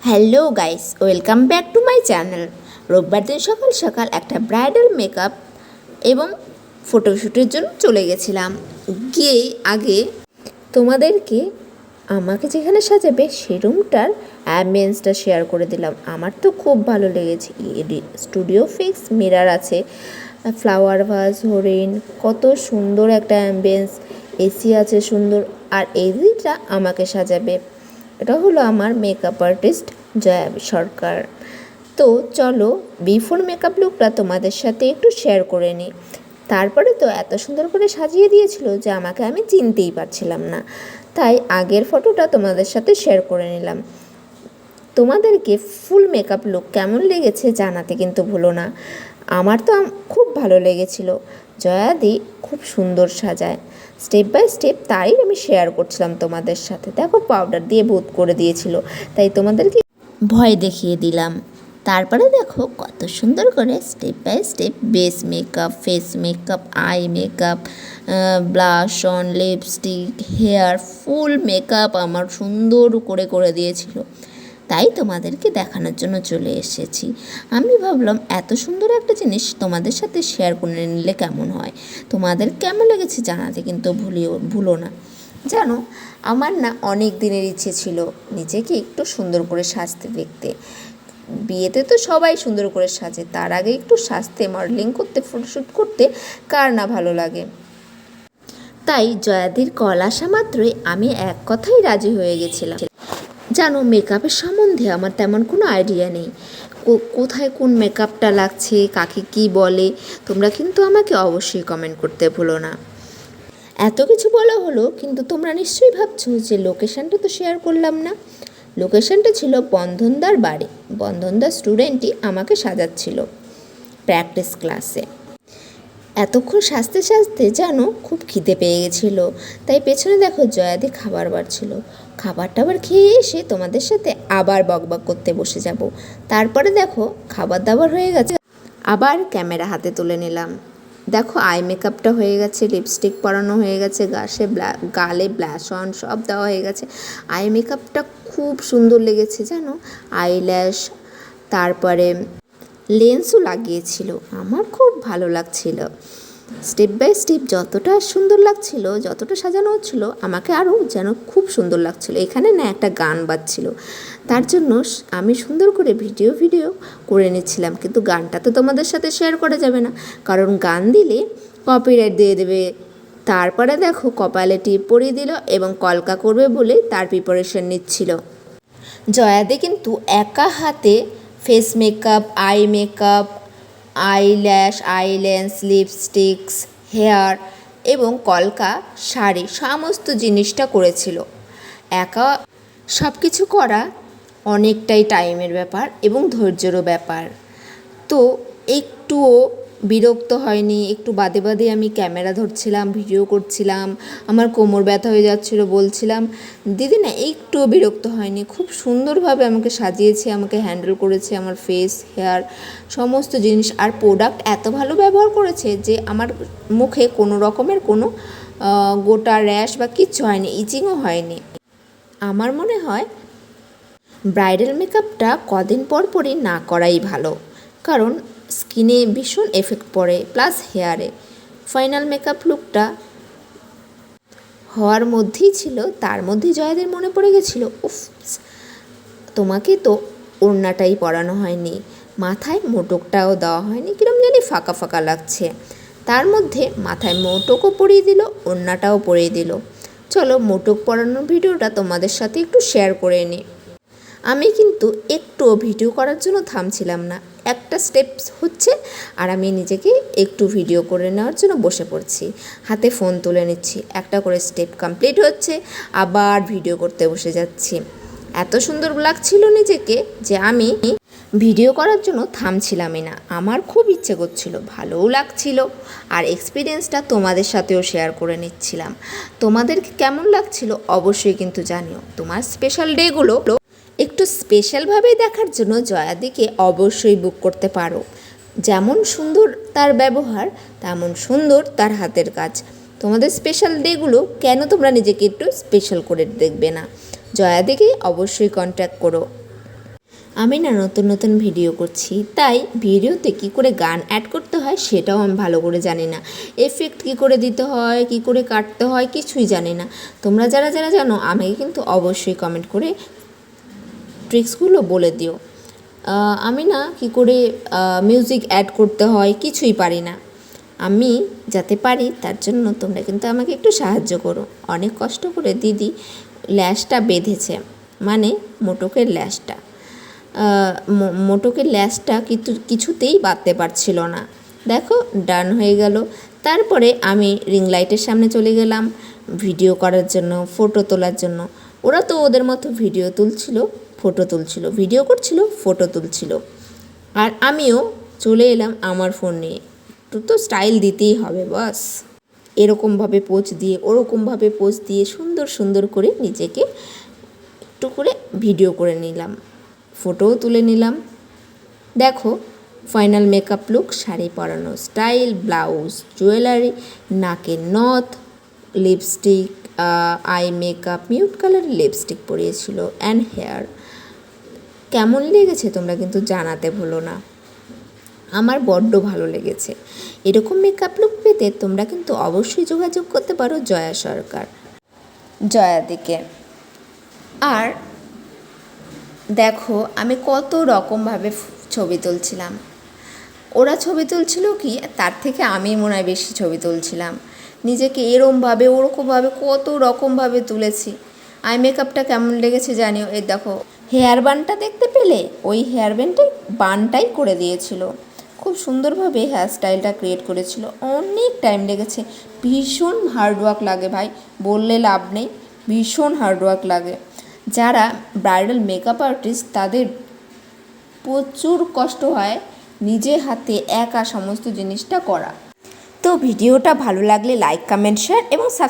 Hello guys, welcome back to my channel. রোববার দিন সকাল সকাল একটা ব্রাইডাল মেকআপ এবং ফটোশ্যুটের জন্য চলে গেছিলাম। গিয়ে আগে তোমাদেরকে আমাকে যেখানে সাজাবে সে রুমটার অ্যাম্বিয়েন্সটা শেয়ার করে দিলাম। আমার তো খুব ভালো লেগেছে। স্টুডিও ফিক্স মিরার আছে, ফ্লাওয়ার ভাস, হরিণ, কত সুন্দর একটা অ্যাম্বিয়েন্স, এসি আছে সুন্দর। আর এই দিকটা আমাকে সাজাবে, এটা হলো আমার মেকআপ আর্টিস্ট জয়া সরকার। তো চলো বিফোর মেকআপ লুকটা তোমাদের সাথে একটু শেয়ার করে নিই। তারপরে তো এত সুন্দর করে সাজিয়ে দিয়েছিল যে আমাকে আমি চিনতেই পারছিলাম না, তাই আগের ফটোটা তোমাদের সাথে শেয়ার করে নিলাম। তোমাদেরকে ফুল মেকআপ লুক কেমন লেগেছে জানাতে কিন্তু ভুলো না। আমার তো খুব ভালো লেগেছিল। জয়াদি খুব সুন্দর সাজায়, স্টেপ বাই স্টেপ, তাই আমি শেয়ার করছিলাম তোমাদের সাথে। দেখো পাউডার দিয়ে ভূত করে দিয়েছিল, তাই তোমাদেরকে ভয় দেখিয়ে দিলাম। তারপরে দেখো কত সুন্দর করে step by step base makeup, face makeup, eye makeup, blush on, lipstick, hair, full makeup আমার সুন্দর করে করে দিয়েছিল। তাই তোমাদেরকে দেখানোর জন্য চলে এসেছি। আমি ভাবলাম এত সুন্দর একটা জিনিস তোমাদের সাথে শেয়ার করে নিলে কেমন হয়। তোমাদের কেমন লেগেছে জানাতে কিন্তু ভুলো না। জানো, আমার না অনেক দিনের ইচ্ছে ছিল নিজেকে একটু সুন্দর করে সাজতে দেখতে। বিয়েতে তো সবাই সুন্দর করে সাজে, তার আগে একটু সাজতে, মডেলিং করতে, ফটোশ্যুট করতে কার না ভালো লাগে। তাই জয়াদির কল আসা মাত্রই আমি এক কথাই রাজি হয়ে গেছিলাম। জানো, মেকআপের সম্বন্ধে আমার তেমন কোনো আইডিয়া নেই, কোথায় কোন মেকআপটা লাগছে, কাকে কি বলে। তোমরা কিন্তু আমাকে অবশ্যই কমেন্ট করতে ভুলো না। এত কিছু বলা হলো, কিন্তু তোমরা নিশ্চয়ই ভাবছো যে লোকেশানটা তো শেয়ার করলাম না। লোকেশানটা ছিল বন্ধনদার বাড়ি। বন্ধনদার স্টুডেন্টই আমাকে সাজাচ্ছিল প্র্যাকটিস ক্লাসে। এতক্ষণ সাজতে সাজতে যেন খুব খিদে পেয়ে গেছিলো, তাই পেছনে দেখো জয়াদি খাবার বাড়ছিল। খাবার টাবার খেয়ে এসে তোমাদের সাথে আবার বকবক করতে বসে যাব। তারপরে দেখো খাবার দাবার হয়ে গেছে, আবার ক্যামেরা হাতে তুলে নিলাম। দেখো আই মেকআপটা হয়ে গেছে, লিপস্টিক পরানো হয়ে গেছে, গালে ব্লাশ অন সব দেওয়া হয়ে গেছে। আই মেকআপটা খুব সুন্দর লেগেছে জানো, আইল্যাশ, তারপরে লেন্সও লাগিয়েছিল। আমার খুব ভালো লাগছিল। স্টেপ বাই স্টেপ যতটা সুন্দর লাগছিল, যতটা সাজানো হচ্ছিল, আমাকে আরও যেন খুব সুন্দর লাগছিল। এখানে না একটা গান বাজছিল, তার জন্য আমি সুন্দর করে ভিডিও করে নিচ্ছিলাম। কিন্তু গানটা তো তোমাদের সাথে শেয়ার করা যাবে না, কারণ গান দিলে কপিরাইট দিয়ে দেবে। তারপরে দেখো কপালে টিপ পরিয়ে দিল এবং কলকা করবে বলে তার প্রিপারেশন নিচ্ছিল। জয়াদি কিন্তু একা হাতে face makeup, eye makeup, eyelash, eye lens, lipsticks, hair এবং কলকা, শাড়ি সমস্ত জিনিসটা করেছিল। একা সব কিছু করা অনেকটাই টাইমের ব্যাপার এবং ধৈর্যেরও ব্যাপার। তো একটুও বিরক্ত হয়নি। একটু বাদে বাদে আমি ক্যামেরা ধরছিলাম, ভিডিও করছিলাম, আমার কোমর ব্যথা হয়ে যাচ্ছিলো, বলছিলাম। দিদি না একটুও বিরক্ত হয়নি, খুব সুন্দরভাবে আমাকে সাজিয়েছে, আমাকে হ্যান্ডেল করেছে, আমার ফেস, হেয়ার সমস্ত জিনিস। আর প্রোডাক্ট এত ভালো ব্যবহার করেছে যে আমার মুখে কোনো রকমের কোনো গোটা র্যাশ বা কিচ্ছু হয়নি, ইচিংও হয়নি। আমার মনে হয় ব্রাইডাল মেকআপটা কদিন পর পরই না করাই ভালো, কারণ স্কিনে ভীষণ এফেক্ট পড়ে, প্লাস হেয়ারে। ফাইনাল মেকআপ লুকটা হওয়ার মধ্যেই ছিল, তার মধ্যেই জয়াদের মনে পড়ে গেছিলো, উফ, তোমাকে তো ওড়নাটাই পরানো হয়নি, মাথায় মোটকটাও দেওয়া হয়নি, কিরম জানি ফাঁকা ফাঁকা লাগছে। তার মধ্যে মাথায় মোটকও পরিয়ে দিল, ওড়নাটাও পরিয়ে দিল। চলো মোটক পরানোর ভিডিওটা তোমাদের সাথে একটু শেয়ার করে নিই। আমি কিন্তু একটুও ভিডিও করার জন্য থামছিলাম না। একটা স্টেপস হচ্ছে আর আমি নিজেকে একটু ভিডিও করে নেওয়ার জন্য বসে পড়ছি, হাতে ফোন তুলে নিচ্ছি, একটা করে স্টেপ কমপ্লিট হচ্ছে, আবার ভিডিও করতে বসে যাচ্ছি। এত সুন্দর লাগছিল নিজেকে যে আমি ভিডিও করার জন্য থামছিলামই না। আমার খুব ইচ্ছে করছিল, ভালোও লাগছিল, আর এক্সপিরিয়েন্সটা তোমাদের সাথেও শেয়ার করে নিচ্ছিলাম। তোমাদেরকে কেমন লাগছিল অবশ্যই কিন্তু জানিও। তোমার স্পেশাল ডেগুলো একটু স্পেশালভাবে দেখার জন্য জয়াদিকে অবশ্যই বুক করতে পারো। যেমন সুন্দর তার ব্যবহার, তেমন সুন্দর তার হাতের কাজ। তোমাদের স্পেশাল ডেগুলো কেন তোমরা নিজেকে একটু স্পেশাল করে দেখবে না? জয়াদিকে অবশ্যই কন্ট্যাক্ট করো। আমি না নতুন নতুন ভিডিও করছি, তাই ভিডিওতে কি করে গান অ্যাড করতে হয় সেটাও আমি ভালো করে জানি না। এফেক্ট কি করে দিতে হয়, কি করে কাটতে হয়, কিছুই জানি না। তোমরা যারা যারা জানো আমাকে কিন্তু অবশ্যই কমেন্ট করে ট্রিক্সগুলো বলে দিও। আমি না কি করে মিউজিক অ্যাড করতে হয় কিছুই পারি না। আমি যাতে পারি তার জন্য তোমরা কিন্তু আমাকে একটু সাহায্য করো। অনেক কষ্ট করে দিদি ল্যাশটা বেঁধেছে, মানে মোটকের ল্যাশটা। মোটকের ল্যাশটা কিন্তু কিছুতেই বাঁধতে পারছিল না। দেখো ডান হয়ে গেল। তারপরে আমি রিং লাইটের সামনে চলে গেলাম ভিডিও করার জন্য, ফটো তোলার জন্য। ওরা তো ওদের মতো ভিডিও তুলছিল, ফটো তুলছিল, ভিডিও করছিল, ফটো তুলছিল। আর আমিও চলে এলাম আমার ফোন নিয়ে। একটু তো স্টাইল দিতেই হবে বস। এরকমভাবে পোজ দিয়ে, ওরকমভাবে পোজ দিয়ে সুন্দর সুন্দর করে নিজেকে একটু করে ভিডিও করে নিলাম, ফটোও তুলে নিলাম। দেখো ফাইনাল মেকআপ লুক, শাড়ি পরানো স্টাইল, ব্লাউজ, জুয়েলারি, নাকের নথ, লিপস্টিক, আই মেকআপ, মিউট কালারের লিপস্টিক পরিয়েছিল, অ্যান্ড হেয়ার। কেমন লেগেছে তোমরা কিন্তু জানাতে ভুলো না। আমার বড্ড ভালো লেগেছে। এরকম মেকআপ লুক পেতে তোমরা কিন্তু অবশ্যই যোগাযোগ করতে পারো জয়া সরকার, জয়াদিকে। আর দেখো আমি কত রকমভাবে ছবি তুলছিলাম। ওরা ছবি তুলছিল কি, তার থেকে আমি মনে হয় বেশি ছবি তুলছিলাম। নিজেকে এরমভাবে ওরকমভাবে কত রকমভাবে তুলেছি। আই মেকআপটা কেমন লেগেছে জানিও। এই দেখো হেয়ার বানটা দেখতে পেলে, ওই হেয়ার বানটাই করে দিয়েছিল। খুব সুন্দরভাবে হেয়ার স্টাইলটা ক্রিয়েট করেছিল। অনেক টাইম লেগেছে, ভীষণ হার্ডওয়ার্ক লাগে ভাই, বললে লাভ নেই, ভীষণ হার্ডওয়ার্ক লাগে। যারা ব্রাইডাল মেকআপ আর্টিস্ট তাদের প্রচুর কষ্ট হয় নিজে হাতে একা সমস্ত জিনিসটা করা। তো ভিডিওটা ভালো লাগলে লাইক, কমেন্ট, শেয়ার এবং সাবস্ক্রাইব